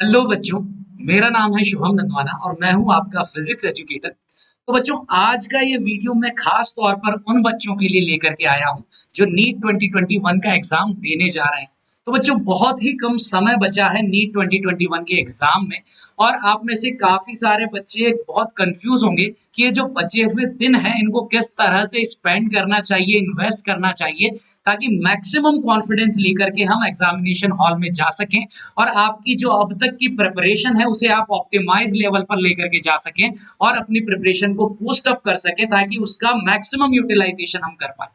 Hello बच्चों। मेरा नाम है शुभम नंदवाना और मैं हूं आपका फिजिक्स एजुकेटर। तो बच्चों, आज का ये वीडियो मैं खास तौर पर उन बच्चों के लिए लेकर के आया हूं जो नीट 2021 का एग्जाम देने जा रहे हैं। तो बच्चों, बहुत ही कम समय बचा है नीट 2021 के एग्जाम में। और आप में से काफी सारे बच्चे बहुत कंफ्यूज होंगे कि ये जो बचे हुए दिन हैं इनको किस तरह से स्पेंड करना चाहिए, इन्वेस्ट करना चाहिए, ताकि मैक्सिमम कॉन्फिडेंस लेकर के हम एग्जामिनेशन हॉल में जा सकें और आपकी जो अब तक की प्रिपरेशन है उसे आप ऑप्टिमाइज लेवल पर लेकर के जा सकें और अपनी प्रिपरेशन को बूस्ट अप कर सकें ताकि उसका मैक्सिमम यूटिलाइजेशन हम कर पाए।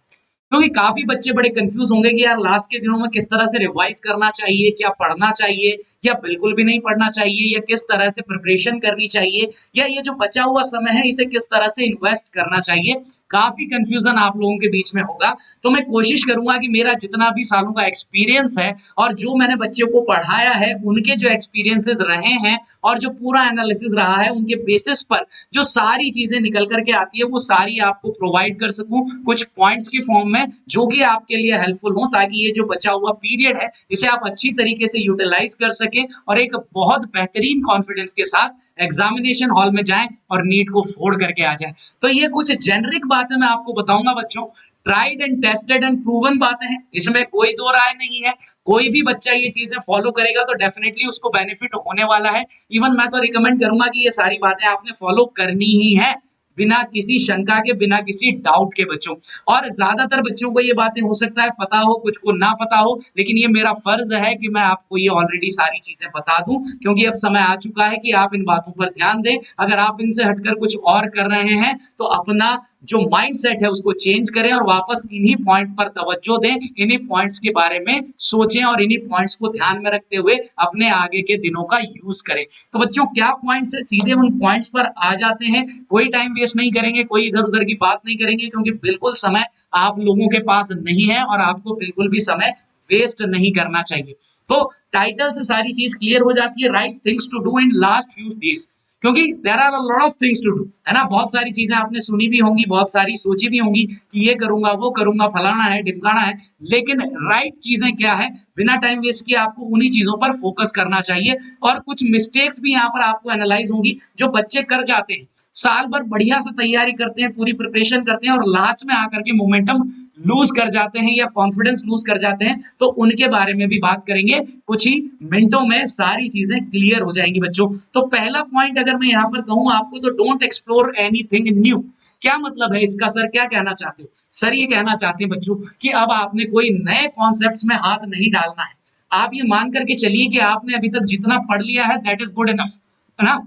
क्योंकि काफी बच्चे बड़े कंफ्यूज होंगे कि यार लास्ट के दिनों में किस तरह से रिवाइज करना चाहिए, क्या पढ़ना चाहिए या बिल्कुल भी नहीं पढ़ना चाहिए, या किस तरह से प्रिपरेशन करनी चाहिए, या ये जो बचा हुआ समय है इसे किस तरह से इन्वेस्ट करना चाहिए। काफी कंफ्यूजन आप लोगों के बीच में होगा। तो मैं कोशिश करूंगा कि मेरा जितना भी सालों का एक्सपीरियंस है और जो मैंने बच्चों को पढ़ाया है उनके जो एक्सपीरियंसेस रहे हैं और जो पूरा एनालिसिस रहा है उनके बेसिस पर जो सारी चीजें निकल करके आती है वो सारी आपको प्रोवाइड कर सकूं कुछ पॉइंट्स की फॉर्म में, जो कि आपके लिए हेल्पफुल हो ताकि ये जो बचा हुआ पीरियड है इसे आप अच्छी तरीके से यूटिलाइज कर सके और एक बहुत बेहतरीन कॉन्फिडेंस के साथ एग्जामिनेशन हॉल में जाएं और नीट को फोड़ करके आ जाए। तो ये कुछ जेनरिक बातें मैं आपको बताऊंगा बच्चों, tried and tested and proven बातें हैं, इसमें कोई दो राय नहीं है। कोई भी बच्चा ये चीजें फॉलो करेगा तो डेफिनेटली उसको बेनिफिट होने वाला है। इवन मैं तो रिकमेंड करूंगा कि ये सारी बातें आपने फॉलो करनी ही है, बिना किसी शंका के, बिना किसी डाउट के बच्चों। और ज्यादातर बच्चों को ये बातें हो सकता है पता हो, कुछ को ना पता हो, लेकिन ये मेरा फर्ज है कि मैं आपको ये ऑलरेडी सारी चीजें बता दूं, क्योंकि अब समय आ चुका है कि आप इन बातों पर ध्यान दें। अगर आप इनसे हटकर कुछ और कर रहे हैं तो अपना जो माइंड सेट है उसको चेंज करें और वापस इन्हीं पॉइंट पर तवज्जो दें, इन्हीं पॉइंट्स के बारे में सोचें और इन्हीं पॉइंट्स को ध्यान में रखते हुए अपने आगे के दिनों का यूज करें। तो बच्चों, क्या पॉइंट्स है, सीधे उन पॉइंट्स पर आ जाते हैं। कोई टाइम वेस्ट नहीं करेंगे, कोई इधर उधर की बात नहीं करेंगे, क्योंकि बिल्कुल समय आप लोगों के पास नहीं है और आपको बिल्कुल भी समय वेस्ट नहीं करना चाहिए। तो टाइटल से सारी चीज क्लियर हो जाती है, right things to do in last few days, क्योंकि there are a lot of things to do, है ना। बहुत सारी चीजें आपने सुनी भी होंगी, बहुत सारी सोची भी होंगी कि ये करूंगा, वो करूंगा, फलाना है, ढिमकाना है, लेकिन राइट चीजें क्या है, बिना टाइम वेस्ट किए आपको उन्हीं चीजों पर फोकस करना चाहिए। और कुछ मिस्टेक्स भी यहाँ पर आपको एनालाइज होंगी जो बच्चे कर जाते हैं, साल भर बढ़िया से तैयारी करते हैं, पूरी प्रिपरेशन करते हैं और लास्ट में आकर के मोमेंटम लूज कर जाते हैं या कॉन्फिडेंस लूज कर जाते हैं। तो उनके बारे में भी बात करेंगे, कुछ ही मिनटों में सारी चीजें क्लियर हो जाएंगी बच्चों। तो पहला पॉइंट अगर मैं यहाँ पर कहूँ आपको, तो डोंट एक्सप्लोर एनीथिंग न्यू। क्या मतलब है इसका सर, क्या कहना चाहते हो? सर ये कहना चाहते हैं बच्चों कि अब आपने कोई नए कॉन्सेप्ट्स में हाथ नहीं डालना है। आप ये मान करके चलिए कि आपने अभी तक जितना पढ़ लिया है दैट इज गुड इनफ, है ना।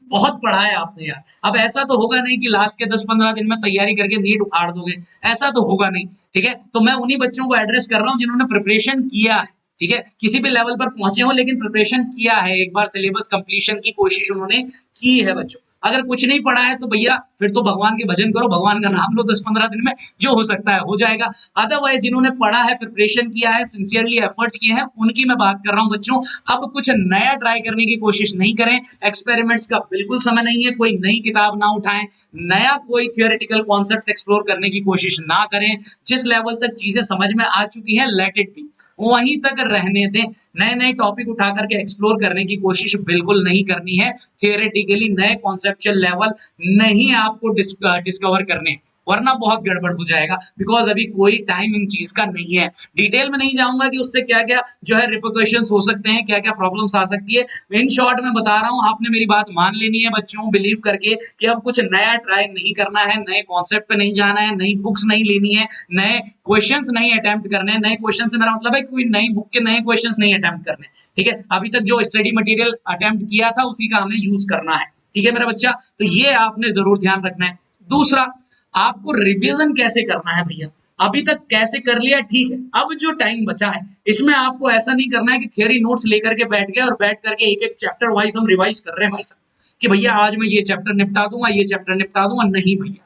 बहुत पढ़ा है आपने यार। अब ऐसा तो होगा नहीं कि लास्ट के 10-15 दिन में तैयारी करके नीट उखाड़ दोगे, ऐसा तो होगा नहीं। ठीक है, तो मैं उन्हीं बच्चों को एड्रेस कर रहा हूँ जिन्होंने प्रिपरेशन किया है, ठीक है, किसी भी लेवल पर पहुंचे हो लेकिन प्रिपरेशन किया है, एक बार सिलेबस कंप्लीशन की कोशिश उन्होंने की है बच्चों। अगर कुछ नहीं पढ़ा है तो भैया फिर तो भगवान के भजन करो, भगवान का नाम लो, 10-15 दिन में जो हो सकता है हो जाएगा। अदरवाइज जिन्होंने पढ़ा है, प्रिपरेशन किया है, सिंसियरली एफर्ट्स किए हैं, उनकी मैं बात कर रहा हूँ बच्चों। अब कुछ नया ट्राई करने की कोशिश नहीं करें, एक्सपेरिमेंट्स का बिल्कुल समय नहीं है, कोई नई किताब ना उठाएं, नया कोई थियोरेटिकल कॉन्सेप्ट एक्सप्लोर करने की कोशिश ना करें। जिस लेवल तक चीजें समझ में आ चुकी हैं लेट इट बी, वहीं तक रहने दें। नए नए टॉपिक उठा करके एक्सप्लोर करने की कोशिश बिल्कुल नहीं करनी है। थियोरेटिकली नए कॉन्सेप्चुअल लेवल नहीं आपको डिस्कवर करने, वरना बहुत गड़बड़ हो जाएगा, बिकॉज अभी कोई टाइम इन चीज का नहीं है। डिटेल में नहीं जाऊंगा कि उससे क्या क्या जो है रिपोर्केशंस हो सकते हैं, क्या क्या प्रॉब्लम्स आ सकती है। इन शॉर्ट में बता रहा हूं, आपने मेरी बात मान लेनी है बच्चों, बिलीव करके कि अब कुछ नया ट्राई नहीं करना है, नए कॉन्सेप्ट पे नहीं जाना है, नई बुक्स नहीं लेनी है, नए क्वेश्चंस नहीं अटेम्प्ट करने हैं। नए क्वेश्चन से मेरा मतलब है कोई नई बुक के नए क्वेश्चंस नहीं अटेम्प्ट करने, ठीक है। अभी तक जो स्टडी मटेरियल अटेम्प्ट किया था उसी का हमें यूज करना है, ठीक है मेरा बच्चा। तो ये आपने जरूर ध्यान रखना है। दूसरा, आपको रिवीजन कैसे करना है भैया। अभी तक कैसे कर लिया ठीक है, अब जो टाइम बचा है इसमें आपको ऐसा नहीं करना है कि थियरी नोट्स लेकर के बैठ गए और बैठ करके एक एक चैप्टर वाइज हम रिवाइज कर रहे हैं भाई साहब कि भैया आज मैं ये चैप्टर निपटा दूंगा, ये चैप्टर निपटा दूंगा। नहीं भैया,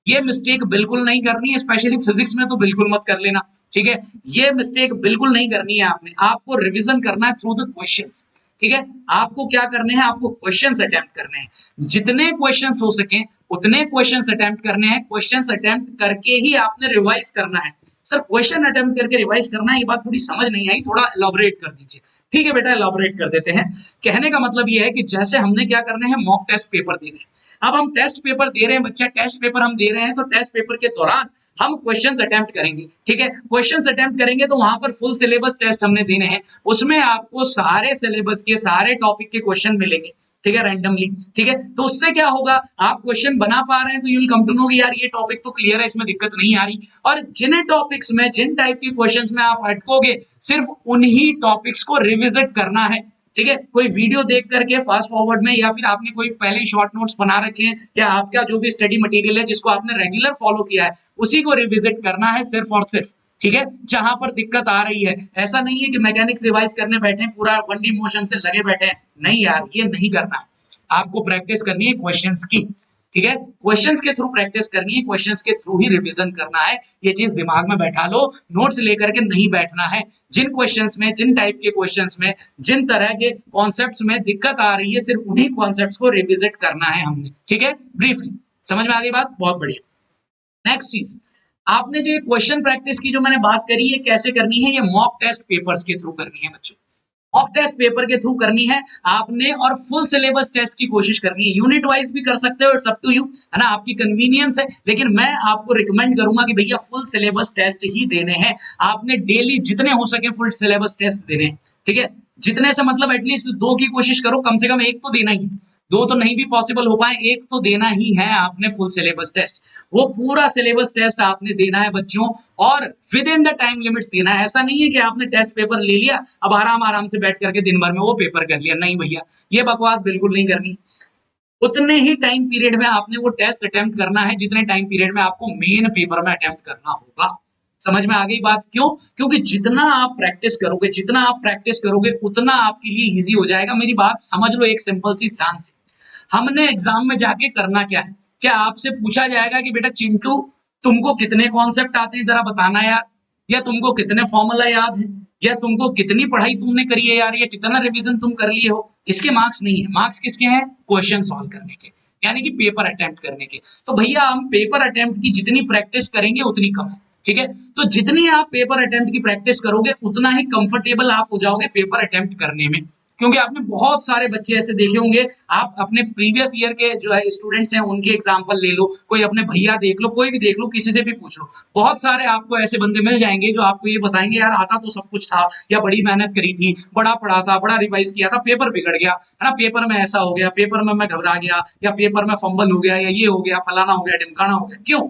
ये मिस्टेक बिल्कुल नहीं करनी है, स्पेशली फिजिक्स में तो बिल्कुल मत कर लेना, ठीक है। ये मिस्टेक बिल्कुल नहीं करनी है आपने। आपको रिवीजन करना है थ्रू द क्वेश्चंस, ठीक है। आपको क्या करने हैं, आपको क्वेश्चंस अटेम्प्ट करने हैं, जितने क्वेश्चंस हो सके उतने क्वेश्चंस अटेम्प्ट करने हैं। क्वेश्चंस अटेम्प्ट करके ही आपने रिवाइज करना है। सर क्वेश्चन अटेम्प्ट करके रिवाइज करना है, ये बात थोड़ी समझ नहीं आई, थोड़ा एलॉबरेट कर दीजिए। ठीक है बेटा, एलॉबरेट कर देते हैं। कहने का मतलब ये है कि जैसे हमने क्या करना है, मॉक टेस्ट पेपर देने हैं। अब हम टेस्ट पेपर दे रहे हैं बच्चा, टेस्ट पेपर हम दे रहे हैं, तो टेस्ट पेपर के दौरान हम क्वेश्चंस अटेम्प्ट करेंगे। ठीक है, क्वेश्चंस अटेम्प्ट करेंगे तो वहां पर फुल सिलेबस टेस्ट हमने देने हैं, उसमें आपको सारे सिलेबस के सारे टॉपिक के क्वेश्चन मिलेंगे। ठीक है, रैंडमली। ठीक है, तो उससे क्या होगा, आप क्वेश्चन बना पा रहे हैं तो you will come to know कि यार ये टॉपिक तो क्लियर है, इसमें दिक्कत नहीं आ रही। और जिन टॉपिक्स में, जिन टाइप के क्वेश्चंस में आप अटकोगे, सिर्फ उन्हीं टॉपिक्स को रिविजिट करना है। ठीक है, कोई वीडियो देख करके फास्ट फॉरवर्ड में, या फिर आपने कोई पहले शॉर्ट नोट्स बना रखे हैं, या आपका जो भी स्टडी मटेरियल है जिसको आपने रेगुलर फॉलो किया है, उसी को रिविजिट करना है सिर्फ और सिर्फ। ठीक है, जहां पर दिक्कत आ रही है, ऐसा नहीं है कि मैकेनिक्स रिवाइज करने बैठे हैं, पूरा 1D मोशन से लगे बैठे हैं, नहीं यार, ये नहीं करना है। आपको प्रैक्टिस करनी है क्वेश्चंस की। ठीक है, क्वेश्चंस के थ्रू प्रैक्टिस करनी है, क्वेश्चंस के थ्रू ही रिवीजन करना है। ये चीज दिमाग में बैठा लो, नोट्स लेकर के नहीं बैठना है। जिन क्वेश्चंस में, जिन टाइप के क्वेश्चंस में, जिन तरह के कॉन्सेप्ट्स में दिक्कत आ रही है, सिर्फ उन्हीं कॉन्सेप्ट्स को रिविजिट करना है हमने। ठीक है, ब्रीफली समझ में आ गई बात, बहुत बढ़िया। नेक्स्ट चीज, आपने जो ये क्वेश्चन प्रैक्टिस की जो मैंने बात करी है, कैसे करनी है, ये मॉक टेस्ट पेपर्स के थ्रू करनी है बच्चों। मॉक टेस्ट पेपर के थ्रू करनी है आपने, और फुल सिलेबस टेस्ट की कोशिश करनी है। यूनिट वाइज भी कर सकते हो, इट्स अप टू यू, है ना, आपकी कन्वीनियंस है, लेकिन मैं आपको रिकमेंड करूंगा कि भैया फुल सिलेबस टेस्ट ही देने हैं। आपने डेली जितने हो सके फुल सिलेबस टेस्ट देने हैं। ठीक है, जितने से मतलब एटलीस्ट 2 की कोशिश करो, कम से कम 1 तो देना ही है। 2 तो नहीं भी पॉसिबल हो पाए, 1 तो देना ही है आपने फुल सिलेबस टेस्ट। वो पूरा सिलेबस टेस्ट आपने देना है बच्चों, और with in the time limits देना है। ऐसा नहीं है कि आपने टेस्ट पेपर ले लिया, अब आराम आराम से बैठ करके दिन भर में वो पेपर कर लिया। नहीं भैया, ये बकवास बिल्कुल नहीं करनी। उतने ही टाइम पीरियड में आपने वो टेस्ट अटेम्प्ट करना है जितने टाइम पीरियड में आपको मेन पेपर में अटेम्प्ट करना होगा। समझ में आ गई बात? क्यों? क्योंकि जितना आप प्रैक्टिस करोगे, जितना आप प्रैक्टिस करोगे, उतना आपके लिए इजी हो जाएगा। मेरी बात समझ लो एक सिंपल सी, ध्यान से। हमने एग्जाम में जाके करना क्या है? क्या आपसे पूछा जाएगा कि बेटा चिंटू, तुमको कितने कॉन्सेप्ट आते हैं जरा बताना यार, या तुमको कितने फॉर्मूला याद है, या तुमको कितनी पढ़ाई तुमने करी है यार, या कितना रिवीजन तुम कर लिए हो? इसके मार्क्स नहीं है। मार्क्स किसके हैं? क्वेश्चन सॉल्व करने के, यानी कि पेपर अटेम्प्ट करने के। तो भैया हम पेपर अटेम्प्ट की जितनी प्रैक्टिस करेंगे उतनी कम है। ठीक है, तो जितनी आप पेपर अटेम्प्ट की प्रैक्टिस करोगे उतना ही कंफर्टेबल आप हो जाओगे पेपर अटेम्प्ट करने में। क्योंकि आपने बहुत सारे बच्चे ऐसे देखे होंगे, आप अपने प्रीवियस ईयर के जो है स्टूडेंट्स हैं उनके एग्जांपल ले लो, कोई अपने भैया देख लो, कोई भी देख लो, किसी से भी पूछ लो, बहुत सारे आपको ऐसे बंदे मिल जाएंगे जो आपको ये बताएंगे यार आता तो सब कुछ था, या बड़ी मेहनत करी थी, बड़ा पढ़ा था, बड़ा रिवाइज किया था, पेपर बिगड़ गया, है ना, पेपर में ऐसा हो गया, पेपर में मैं घबरा गया, या पेपर में फंबल हो गया, या ये हो गया, फलाना हो गया, ढिमकाना हो गया। क्यों?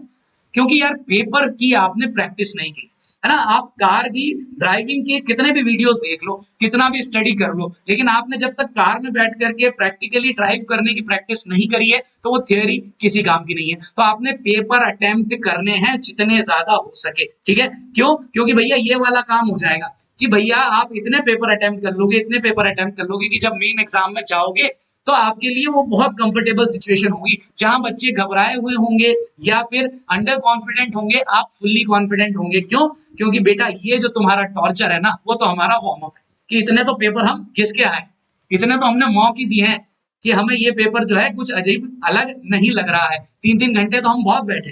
क्योंकि यार पेपर की आपने प्रैक्टिस नहीं की, है ना। आप कार की ड्राइविंग के कितने भी वीडियोस देख लो, कितना भी स्टडी कर लो, लेकिन आपने जब तक कार में बैठ करके प्रैक्टिकली ड्राइव करने की प्रैक्टिस नहीं करी है तो वो थियोरी किसी काम की नहीं है। तो आपने पेपर अटेम्प्ट करने हैं जितने ज्यादा हो सके। ठीक है, क्यों? क्योंकि भैया ये वाला काम हो जाएगा कि भैया आप इतने पेपर अटेम्प्ट कर लोगे, इतने पेपर अटेम्प्ट कर लोगे कि जब मेन एग्जाम में जाओगे तो आपके लिए वो बहुत कंफर्टेबल सिचुएशन होगी, जहां बच्चे घबराए हुए होंगे या फिर अंडर कॉन्फिडेंट होंगे, आप फुल्ली कॉन्फिडेंट होंगे। क्यों? क्योंकि बेटा ये जो तुम्हारा टॉर्चर है ना, वो तो हमारा वार्म अप है कि इतने तो पेपर हम किसके आए, इतने तो हमने मॉक ही दिए हैं कि हमें ये पेपर जो है कुछ अजीब अलग नहीं लग रहा है। 3-3 घंटे तो हम बहुत बैठे,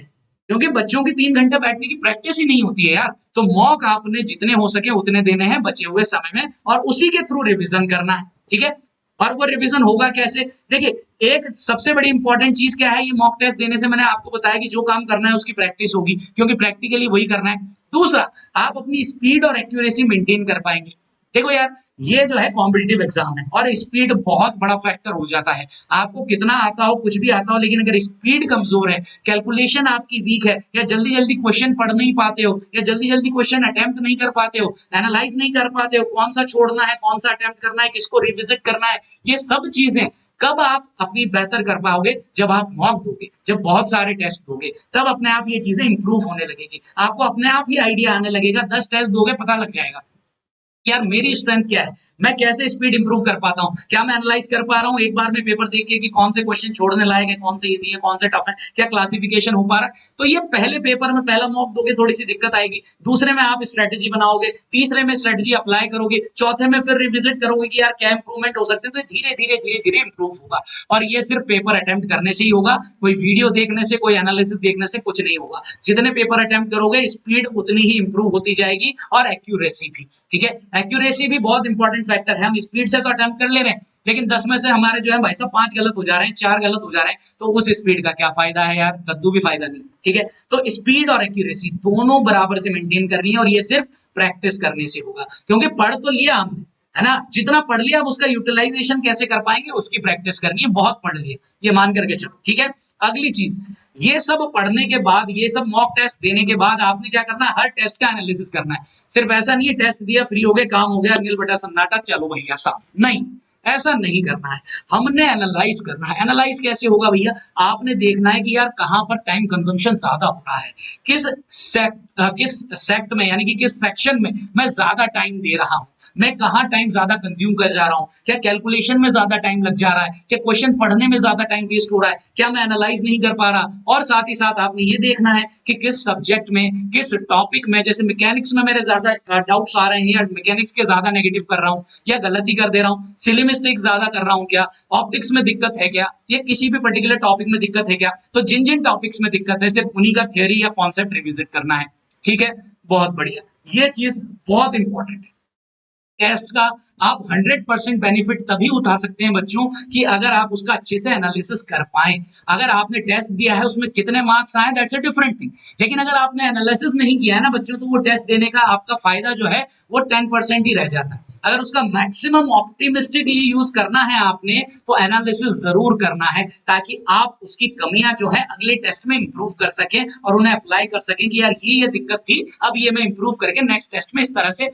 क्योंकि बच्चों की 3 घंटे बैठने की प्रैक्टिस ही नहीं होती है यार। तो मॉक आपने जितने हो सके उतने देने हैं बचे हुए समय में, और उसी के थ्रू रिविजन करना है। ठीक है, और वो रिवीजन होगा कैसे? देखिए एक सबसे बड़ी इंपॉर्टेंट चीज क्या है, ये मॉक टेस्ट देने से मैंने आपको बताया कि जो काम करना है उसकी प्रैक्टिस होगी, क्योंकि प्रैक्टिकली वही करना है। दूसरा, आप अपनी स्पीड और एक्यूरेसी मेंटेन कर पाएंगे। देखो यार, ये जो है कॉम्पिटिटिव एग्जाम है और स्पीड बहुत बड़ा फैक्टर हो जाता है। आपको कितना आता हो, कुछ भी आता हो, लेकिन अगर स्पीड कमजोर है, कैलकुलेशन आपकी वीक है, या जल्दी जल्दी क्वेश्चन पढ़ नहीं पाते हो, या जल्दी जल्दी क्वेश्चन अटेम्प्ट नहीं कर पाते हो, एनालाइज नहीं कर पाते हो, कौन सा छोड़ना है, कौन सा अटेम्प्ट करना है, किसको रिविजिट करना है, ये सब चीजें कब आप अपनी बेहतर कर पाओगे? जब आप मॉक दोगे, जब बहुत सारे टेस्ट दोगे, तब अपने आप ये चीजें इंप्रूव होने लगेगी। आपको अपने आप ही आइडिया आने लगेगा। 10 टेस्ट दोगे पता लग जाएगा यार मेरी स्ट्रेंथ क्या है, मैं कैसे स्पीड इंप्रूव कर पाता हूँ, क्या मैं एनालाइज कर पा रहा हूँ एक बार में पेपर देख के कि कौन से क्वेश्चन छोड़ने लायक है, कौन से इजी है, कौन से टफ है, क्या क्लासिफिकेशन हो पा रहा है। तो ये पहले पेपर में पहला मॉक दोगे थोड़ी सी दिक्कत आएगी, दूसरे में आप स्ट्रेटेजी बनाओगे, तीसरे में स्ट्रेटेजी अप्लाई करोगे, चौथे में फिर रिविजिट करोगे कि यार क्या इंप्रूवमेंट हो सकते हैं। तो धीरे धीरे धीरे धीरे इंप्रूव होगा, और ये सिर्फ पेपर अटेम्प्ट करने से ही होगा, कोई वीडियो देखने से, कोई एनालिसिस देखने से कुछ नहीं होगा। जितने पेपर अटेम्प्ट करोगे स्पीड उतनी ही इंप्रूव होती जाएगी, और एक्यूरेसी भी। ठीक है, एक्यूरेसी भी बहुत इंपॉर्टेंट फैक्टर है। हम स्पीड से तो अटेम्प्ट कर ले रहे हैं, लेकिन 10 में से हमारे जो है भाई साहब 5 गलत हो जा रहे हैं, 4 गलत हो जा रहे हैं, तो उस स्पीड का क्या फायदा है यार, कद्दू भी फायदा नहीं। ठीक है, तो स्पीड और एक्यूरेसी दोनों बराबर से मेंटेन करनी है, और ये सिर्फ प्रैक्टिस करने से होगा, क्योंकि पढ़ तो लिया हमने, है ना, जितना पढ़ लिया अब उसका यूटिलाइजेशन कैसे कर पाएंगे उसकी प्रैक्टिस करनी है। बहुत पढ़ लिया ये मान करके चलो। ठीक है, अगली चीज, ये सब पढ़ने के बाद, ये सब मॉक टेस्ट देने के बाद आपने क्या करना है, हर टेस्ट का एनालिसिस करना है। सिर्फ ऐसा नहीं है टेस्ट दिया फ्री हो गए, काम हो गया, नील बटा सन्नाटा, चलो भैया साफ, नहीं, ऐसा नहीं करना है। हमने एनालाइज करना है। एनालाइज कैसे होगा भैया, आपने देखना है कि यार कहां पर टाइम कंजम्पशन ज्यादा हो रहा है, किस सेक्ट में, यानी कि किस सेक्शन में मैं ज्यादा टाइम दे रहा हूं, मैं कहां टाइम ज्यादा कंज्यूम कर जा रहा हूं, क्या कैलकुलेशन में ज्यादा टाइम लग जा रहा है, क्या क्वेश्चन पढ़ने में ज्यादा टाइम वेस्ट हो रहा है, क्या मैं एनालाइज नहीं कर पा रहा। और साथ ही साथ आपने ये देखना है कि किस सब्जेक्ट में, किस टॉपिक में, जैसे मैकेनिक्स में मेरे ज्यादा डाउट्स आ रहे हैं, या मैकेनिक्स के ज्यादा नेगेटिव कर रहा हूं, या गलती कर दे रहा हूं, सिली मिस्टेक ज्यादा कर रहा हूं, क्या ऑप्टिक्स में दिक्कत है, क्या ये किसी भी पर्टिकुलर टॉपिक में दिक्कत है क्या। तो जिन जिन टॉपिक्स में दिक्कत है सिर्फ उन्हीं का थियरी या कॉन्सेप्ट रिविजिट करना है। ठीक है, बहुत बढ़िया, ये चीज बहुत इंपॉर्टेंट है। टेस्ट का आप 100% बेनिफिट तभी उठा सकते हैं बच्चों कि अगर आप उसका अच्छे से एनालिसिस कर पाए। अगर आपने टेस्ट दिया है उसमें कितने मार्क्स आए दैट्स अ डिफरेंट थिंग, लेकिन अगर आपने एनालिसिस नहीं किया है ना बच्चों, तो वो टेस्ट देने का आपका फायदा जो है वो 10% ही रह जाता है। अगर उसका मैक्सिमम ऑप्टिमिस्टिकली यूज करना है आपने, तो एनालिसिस जरूर करना है, ताकि आप उसकी कमियां जो है अगले टेस्ट में इंप्रूव कर सकें, और उन्हें अप्लाई कर सकें कि यार ये दिक्कत थी, अब ये मैं इंप्रूव करके नेक्स्ट टेस्ट में इस तरह से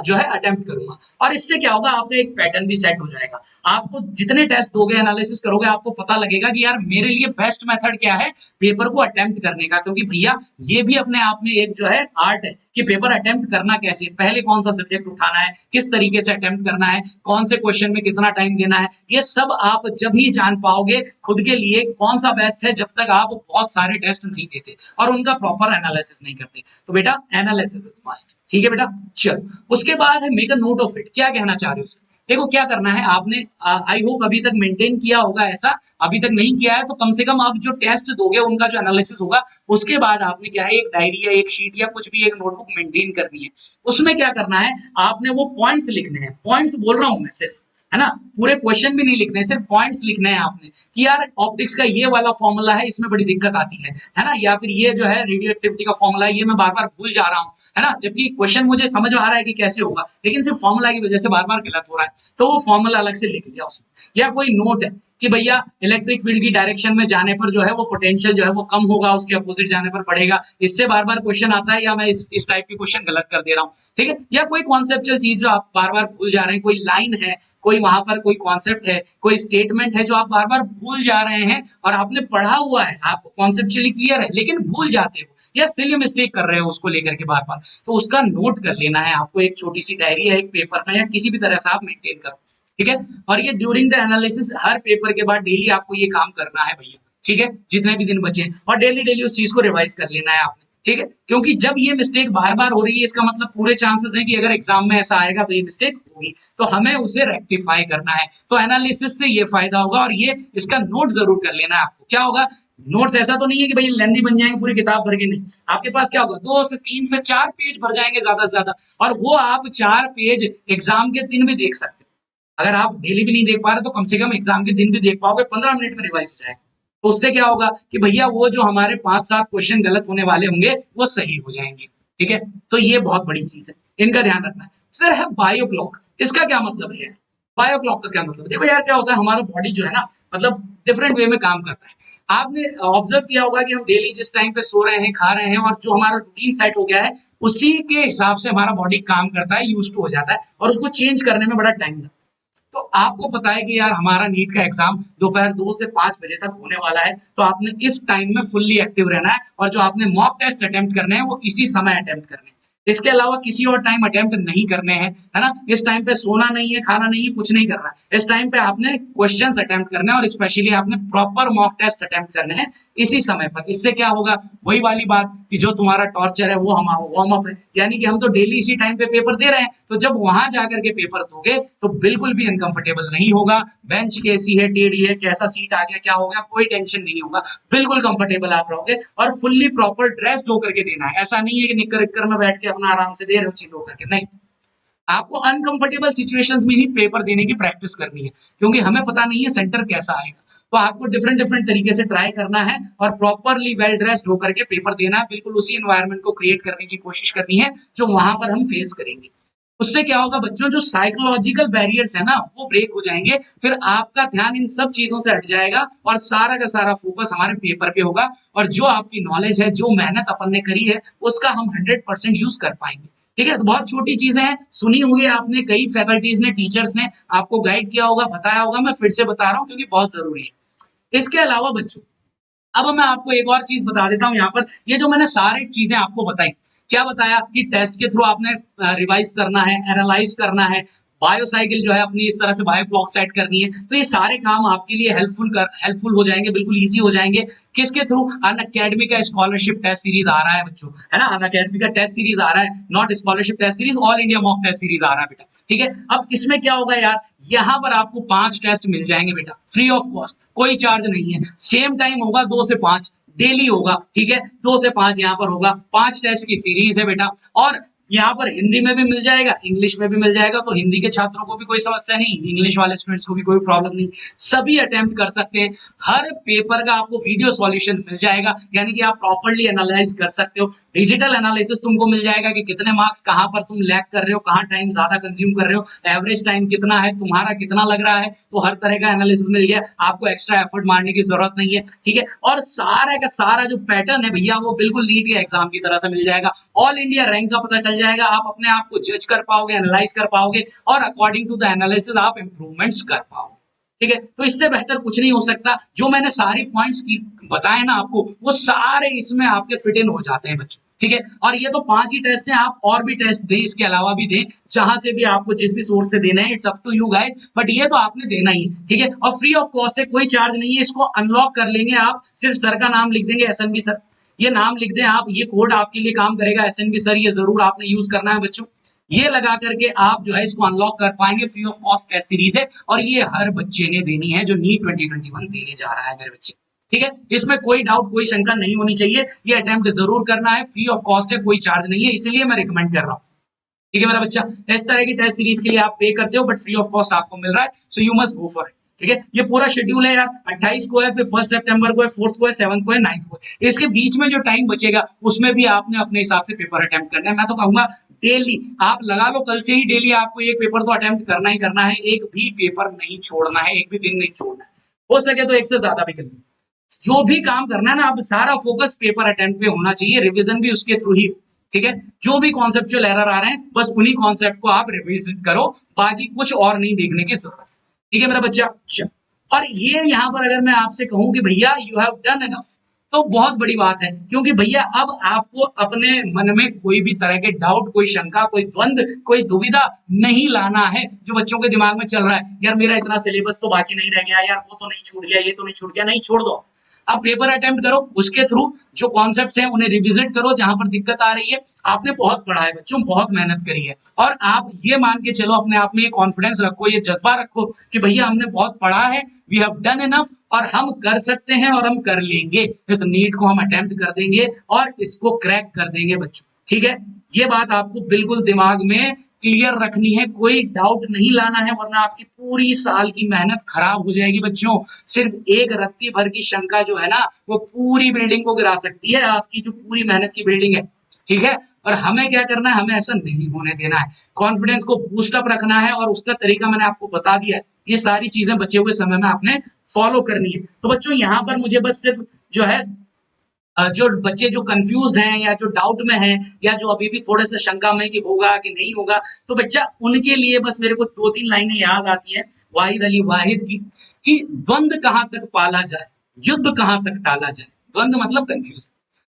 जो है अटेम्प्ट करूंगा। और इससे क्या होगा, आपका एक पैटर्न भी सेट हो जाएगा। आपको जितने टेस्ट दोगे, एनालिसिस करोगे, आपको पता लगेगा कि यार मेरे लिए बेस्ट मेथड क्या है पेपर को अटेम्प्ट करने का। क्योंकि भैया ये भी अपने आप में एक जो है आर्ट है कि पेपर अटेम्प्ट करना कैसे, पहले कौन सा सब्जेक्ट उठाना है, किस तरीके से अटेम्प्ट करना है, कौन से क्वेश्चन में कितना टाइम देना है, ये सब आप जब ही जान पाओगे खुद के लिए कौन सा बेस्ट है, जब तक आप बहुत सारे टेस्ट नहीं देते और उनका प्रॉपर एनालिसिस नहीं करते। तो बेटा एनालिसिस इज मस्ट। ठीक है बेटा, चलो उसके बाद है make a note of it. क्या कहना चाह रहे हो, देखो क्या करना है आपने, आई होप अभी तक मेंटेन किया होगा ऐसा, अभी तक नहीं किया है तो कम से कम आप जो टेस्ट दोगे उनका जो एनालिसिस होगा उसके बाद आपने क्या है, एक डायरी या एक शीट या कुछ भी एक नोटबुक मेंटेन करनी है। उसमें क्या करना है, आपने वो पॉइंट्स लिखने हैं, पॉइंट्स बोल रहा हूं मैं सिर्फ, है ना, पूरे क्वेश्चन भी नहीं लिखने, सिर्फ पॉइंट्स लिखने हैं आपने कि यार ऑप्टिक्स का ये वाला फॉर्मूला है, इसमें बड़ी दिक्कत आती है ना, या फिर ये जो है रेडियो एक्टिविटी का फॉर्मूला है, ये मैं बार बार भूल जा रहा हूँ, है ना, जबकि क्वेश्चन मुझे समझ में आ रहा है कि कैसे होगा, लेकिन सिर्फ फॉर्मूला की वजह से बार बार गलत हो रहा है, तो वो फॉर्मूला अलग से लिख लिया उसमें। या कोई नोट है कि भैया इलेक्ट्रिक फील्ड की डायरेक्शन में जाने पर जो है वो पोटेंशियल जो है वो कम होगा, उसके अपोजिट जाने पर बढ़ेगा, इससे बार बार क्वेश्चन आता है, या मैं इस टाइप के क्वेश्चन गलत कर दे रहा हूँ। ठीक है, या कोई कॉन्सेप्चुअल चीज जो आप बार बार भूल जा रहे हैं, कोई लाइन है, कोई वहां पर कोई कॉन्सेप्ट है, कोई स्टेटमेंट है जो आप बार बार भूल जा रहे हैं, और आपने पढ़ा हुआ है, आप कॉन्सेप्चुअली क्लियर है, लेकिन भूल जाते हो या सिली मिस्टेक कर रहे हो उसको लेकर के बार बार, तो उसका नोट कर लेना है आपको, एक छोटी सी डायरी या एक पेपर में या किसी भी तरह से आप मेंटेन करो। ठीक है, और ये during the analysis her paper के बाद डेली आपको ये काम करना है भैया। ठीक है, जितने भी दिन बचे, और डेली डेली उस चीज को रिवाइज कर लेना है आपने। ठीक है, क्योंकि जब ये मिस्टेक बार बार हो रही है, इसका मतलब पूरे चांसेस हैं कि अगर एग्जाम में ऐसा आएगा तो ये मिस्टेक होगी, तो हमें उसे रेक्टिफाई करना है। तो एनालिसिस से ये फायदा होगा, और ये इसका नोट जरूर कर लेना है आपको। क्या होगा, नोट्स ऐसा तो नहीं है कि भाई लेंदी बन जाएंगे पूरी किताब भर के, नहीं, आपके पास क्या होगा, 2 से 3 से 4 पेज भर जाएंगे ज्यादा से ज्यादा, और वो आप 4 पेज एग्जाम के दिन भी देख सकते हो। अगर आप डेली भी नहीं देख पा रहे तो कम से कम एग्जाम के दिन भी देख पाओगे, 15 मिनट में रिवाइज हो जाएगा। तो उससे क्या होगा कि भैया वो जो हमारे 5-7 क्वेश्चन गलत होने वाले होंगे वो सही हो जाएंगे। ठीक है, तो ये बहुत बड़ी चीज है, इनका ध्यान रखना है। फिर है बायो क्लॉक। इसका क्या मतलब है, बायो क्लॉक का क्या मतलब है, देखो यार क्या होता है, हमारा बॉडी जो है ना, मतलब डिफरेंट वे में काम करता है। आपने ऑब्जर्व किया होगा कि हम डेली जिस टाइम पे सो रहे हैं, खा रहे हैं, और जो हमारा रूटीन सेट हो गया है उसी के हिसाब से हमारा बॉडी काम करता है, यूज टू हो जाता है, और उसको चेंज करने में बड़ा टाइम लगता है। तो आपको पता है कि यार हमारा नीट का एग्जाम दोपहर 2 से 5 बजे तक होने वाला है, तो आपने इस टाइम में फुल्ली एक्टिव रहना है, और जो आपने मॉक टेस्ट अटेम्प्ट करने हैं वो इसी समय अटेम्प्ट करने हैं। इसके अलावा किसी और टाइम अटेम्प्ट नहीं करने हैं, है ना। इस टाइम पे सोना नहीं है, खाना नहीं है, कुछ नहीं करना है। इस टाइम पे आपने क्वेश्चंस अटेम्प्ट करने हैं और स्पेशली आपने प्रॉपर मॉक टेस्ट अटेम्प्ट करने हैं इसी समय पर। इससे क्या होगा, वही वाली बात कि जो तुम्हारा टॉर्चर है वो हम वार्म अप है, यानी कि हम तो डेली इसी टाइम पे पेपर दे रहे हैं, तो जब वहां जाकर के पेपर दोगे तो बिल्कुल भी अनकंफर्टेबल नहीं होगा। बेंच कैसी है, टेढ़ी है, कैसा सीट आ गया, क्या हो गया, कोई टेंशन नहीं होगा, बिल्कुल कंफर्टेबल आप रहोगे। और फुल्ली प्रॉपर ड्रेस होकर के देना है, ऐसा नहीं है कि निक्कर इक्कर में बैठ के अपना आराम से दे रहे हो चिल होकर के, नहीं। आपको अनकंफर्टेबल सिचुएशंस में ही पेपर देने की प्रैक्टिस करनी है, क्योंकि हमें पता नहीं है सेंटर कैसा आएगा। तो आपको डिफरेंट डिफरेंट तरीके से ट्राई करना है और प्रॉपरली वेल ड्रेस्ड होकर के पेपर देना है, बिल्कुल उसी एनवायरनमेंट को क्रिएट करने की कोशिश करनी है जो वहां पर हम फेस करेंगे। उससे क्या होगा बच्चों, जो साइकोलॉजिकल बैरियर्स है ना वो ब्रेक हो जाएंगे, फिर आपका ध्यान इन सब चीजों से हट जाएगा और सारा का सारा फोकस हमारे पेपर पे होगा, और जो आपकी नॉलेज है, जो मेहनत अपन ने करी है, उसका हम 100% यूज कर पाएंगे। ठीक है, तो बहुत छोटी चीजें हैं, सुनी होगी आपने, कई फैकल्टीज ने, टीचर्स ने आपको गाइड किया होगा, बताया होगा, मैं फिर से बता रहा हूँ क्योंकि बहुत जरूरी है। इसके अलावा बच्चों, अब मैं आपको एक और चीज बता देता हूँ यहाँ पर। ये जो मैंने सारी चीजें आपको बताई, क्या बताया कि टेस्ट के थ्रू आपने रिवाइज करना है, एनालाइज करना है, बायोसाइकिल जो है अपनी इस तरह से बायो क्लॉक सेट करनी है, तो ये सारे काम आपके लिए हेल्पफुल हो जाएंगे, बिल्कुल इजी हो जाएंगे। किसके थ्रू, अन अकेडमी का स्कॉलरशिप टेस्ट सीरीज आ रहा है बच्चों, है ना। अन अकेडमी का टेस्ट सीरीज आ रहा है, not scholarship test series, all India mock test series आ रहा है बेटा। ठीक है, अब इसमें क्या होगा यार, यहाँ पर आपको 5 टेस्ट मिल जाएंगे बेटा, फ्री ऑफ कॉस्ट, कोई चार्ज नहीं है। सेम टाइम होगा 2 से 5 डेली होगा, ठीक है, 2 से 5 यहाँ पर होगा, 5 टेस्ट की सीरीज है बेटा। और यहाँ पर हिंदी में भी मिल जाएगा, इंग्लिश में भी मिल जाएगा, तो हिंदी के छात्रों को भी कोई समस्या नहीं, इंग्लिश वाले स्टूडेंट्स को भी कोई प्रॉब्लम नहीं, सभी अटेम्प्ट कर सकते हैं। हर पेपर का आपको वीडियो सॉल्यूशन मिल जाएगा, यानी कि आप प्रॉपर्ली एनालाइज कर सकते हो। डिजिटल एनालिसिस तुमको मिल जाएगा कि कितने मार्क्स कहाँ पर तुम लैग कर रहे हो, कहाँ टाइम ज्यादा कंज्यूम कर रहे हो, एवरेज टाइम कितना है तुम्हारा, कितना लग रहा है, तो हर तरह का एनालिसिस मिल गया, आपको एक्स्ट्रा एफर्ट मारने की जरूरत नहीं है। ठीक है, और सारा का सारा जो पैटर्न है भैया वो बिल्कुल नीट के एग्जाम की तरह से मिल जाएगा। ऑल इंडिया रैंक का पता चल जाएगा, आप अपने आप को जज कर पाओगे, एनालाइज कर पाओगे, और अकॉर्डिंग टू द एनालिसिस आप इंप्रूवमेंट्स कर पाओगे। ठीक है, तो इससे बेहतर कुछ नहीं हो सकता। जो मैंने सारी पॉइंट्स की बताए ना आपको, वो सारे इसमें आपके फिट इन हो जाते हैं बच्चों। ठीक है, और ये तो 5 ही टेस्ट हैं, आप और भी टेस्ट दें, इसके अलावा भी दें, जहां से भी आपको जिस भी सोर्स से देना है, it's up to you guys, but ये तो आपने देना ही है। ठीक है, और फ्री ऑफ कॉस्ट है, कोई चार्ज नहीं है। इसको अनलॉक कर लेंगे आप, सिर्फ सर का नाम लिख देंगे, एसएनबी सर, ये नाम लिख दें आप, ये कोड आपके लिए काम करेगा, एसएनबी सर, ये जरूर आपने यूज करना है बच्चों। ये लगा करके आप जो है इसको अनलॉक कर पाएंगे। Free of cost test series है और ये हर बच्चे ने देनी है जो नीट 2021 देने जा रहा है मेरे बच्चे। ठीक है, इसमें कोई डाउट, कोई शंका नहीं होनी चाहिए, ये अटेम्प्ट जरूर करना है, फ्री ऑफ कॉस्ट है, कोई चार्ज नहीं है, इसलिए मैं रिकमेंड कर रहा हूँ। ठीक है मेरा बच्चा, इस तरह की टेस्ट सीरीज के लिए आप पे करते हो बट फ्री ऑफ कॉस्ट आपको मिल रहा है, so you must go for it. ठीक है, ये पूरा शेड्यूल है यार, 28 को है, फिर 1 सितंबर को है, 4 को है, 7 को है, 9 को है। इसके बीच में जो टाइम बचेगा उसमें भी आपने अपने हिसाब से पेपर अटेम्प्ट करना है। मैं तो कहूंगा डेली आप लगा लो, कल से ही डेली आपको एक पेपर तो अटेम्प्ट करना ही करना है, एक भी पेपर नहीं छोड़ना है, एक भी दिन नहीं छोड़ना है, हो सके तो एक से ज्यादा भी करना। जो भी काम करना है ना, अब सारा फोकस पेपर अटेम्प्ट पे होना चाहिए, रिविजन भी उसके थ्रू ही। ठीक है, जो भी कॉन्सेप्चुअल एरर आ रहे हैं बस उन्हीं कॉन्सेप्ट को आप रिविजिट करो, बाकी कुछ और नहीं देखने की जरूरत। ठीक है मेरा बच्चा, और ये यहाँ पर अगर मैं आपसे कहूं कि भैया यू हैव डन एनफ, तो बहुत बड़ी बात है, क्योंकि भैया अब आपको अपने मन में कोई भी तरह के डाउट, कोई शंका, कोई द्वंद, कोई दुविधा नहीं लाना है। जो बच्चों के दिमाग में चल रहा है, यार मेरा इतना सिलेबस तो बाकी नहीं रह गया, यार वो तो नहीं छूट गया, ये तो नहीं छूट गया, नहीं, छोड़ दो। आप पेपर अटेम्प्ट करो, उसके थ्रू जो कॉन्सेप्ट्स हैं उन्हें रिविजिट करो, जहां पर दिक्कत आ रही है। आपने बहुत पढ़ा है बच्चों, बहुत मेहनत करी है, और आप ये मान के चलो, अपने आप में ये कॉन्फिडेंस रखो, ये जज्बा रखो कि भैया हमने बहुत पढ़ा है, वी हैव डन इनफ, और हम कर सकते हैं और हम कर लेंगे। इस नीट को हम अटेम्प्ट कर देंगे और इसको क्रैक कर देंगे बच्चों। ठीक है, ये बात आपको बिल्कुल दिमाग में क्लियर रखनी है, कोई डाउट नहीं लाना है, वरना आपकी पूरी साल की मेहनत खराब हो जाएगी बच्चों। सिर्फ एक रत्ती भर की शंका जो है ना, वो पूरी बिल्डिंग को गिरा सकती है, आपकी जो पूरी मेहनत की बिल्डिंग है। ठीक है, और हमें क्या करना है, हमें ऐसा नहीं होने देना है, कॉन्फिडेंस को बूस्टअप रखना है, और उसका तरीका मैंने आपको बता दिया है। ये सारी चीजें बचे हुए समय में आपने फॉलो करनी है। तो बच्चों यहाँ पर मुझे बस सिर्फ जो है, जो बच्चे जो कंफ्यूज हैं या जो डाउट में हैं, या जो अभी भी थोड़े से शंका में कि होगा कि नहीं होगा, तो बच्चा उनके लिए बस मेरे को 2-3 लाइनें याद आती है वाहिद अली वाहिद की, कि द्वंद कहां तक पाला जाए, युद्ध कहां तक टाला जाए। द्वंद मतलब कंफ्यूज,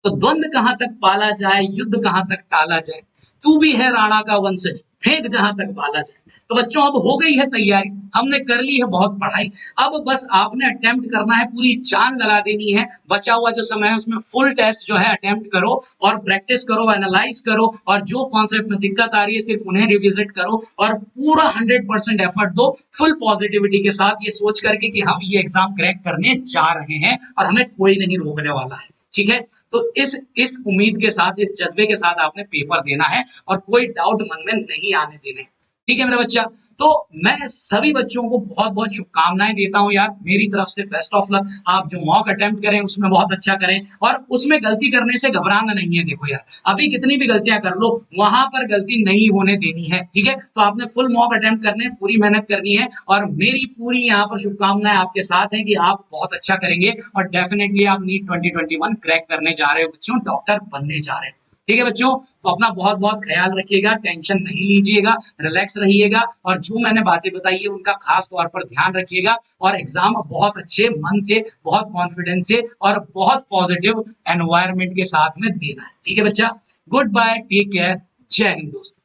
तो द्वंद कहां तक पाला जाए, युद्ध कहां तक टाला जाए, तू भी है राणा का वंशज, फेंक जहां तक बाला जाए। तो बच्चों अब हो गई है तैयारी, हमने कर ली है बहुत पढ़ाई, अब बस आपने अटेम्प्ट करना है, पूरी जान लगा देनी है। बचा हुआ जो समय है उसमें फुल टेस्ट जो है अटेम्प्ट करो और प्रैक्टिस करो, एनालाइज करो, और जो कॉन्सेप्ट में दिक्कत आ रही है सिर्फ उन्हें रिविजिट करो और पूरा 100% एफर्ट दो, फुल पॉजिटिविटी के साथ, ये सोच करके कि हम ये एग्जाम क्रैक करने जा रहे हैं और हमें कोई नहीं रोकने वाला है। ठीक है, तो इस उम्मीद के साथ, इस जज्बे के साथ आपने पेपर देना है और कोई डाउट मन में नहीं आने देने। ठीक है मेरा बच्चा, तो मैं सभी बच्चों को बहुत बहुत शुभकामनाएं देता हूं यार, मेरी तरफ से बेस्ट ऑफ लक। आप जो मॉक अटेम्प्ट करें उसमें बहुत अच्छा करें, और उसमें गलती करने से घबराना नहीं है। देखो यार, अभी कितनी भी गलतियां कर लो, वहां पर गलती नहीं होने देनी है। ठीक है, तो आपने फुल मॉक अटेम्प्ट करने, पूरी मेहनत करनी है, और मेरी पूरी यहाँ पर शुभकामनाएं आपके साथ है कि आप बहुत अच्छा करेंगे और डेफिनेटली आप नीट 2021 क्रैक करने जा रहे हो बच्चों, डॉक्टर बनने जा रहे हो। ठीक है बच्चों, तो अपना बहुत बहुत ख्याल रखिएगा, टेंशन नहीं लीजिएगा, रिलैक्स रहिएगा, और जो मैंने बातें बताई है उनका खास तौर पर ध्यान रखिएगा, और एग्जाम बहुत अच्छे मन से, बहुत कॉन्फिडेंस से और बहुत पॉजिटिव एनवायरनमेंट के साथ में देना है। ठीक है बच्चा, गुड बाय, टेक केयर, जय हिंद दोस्तों।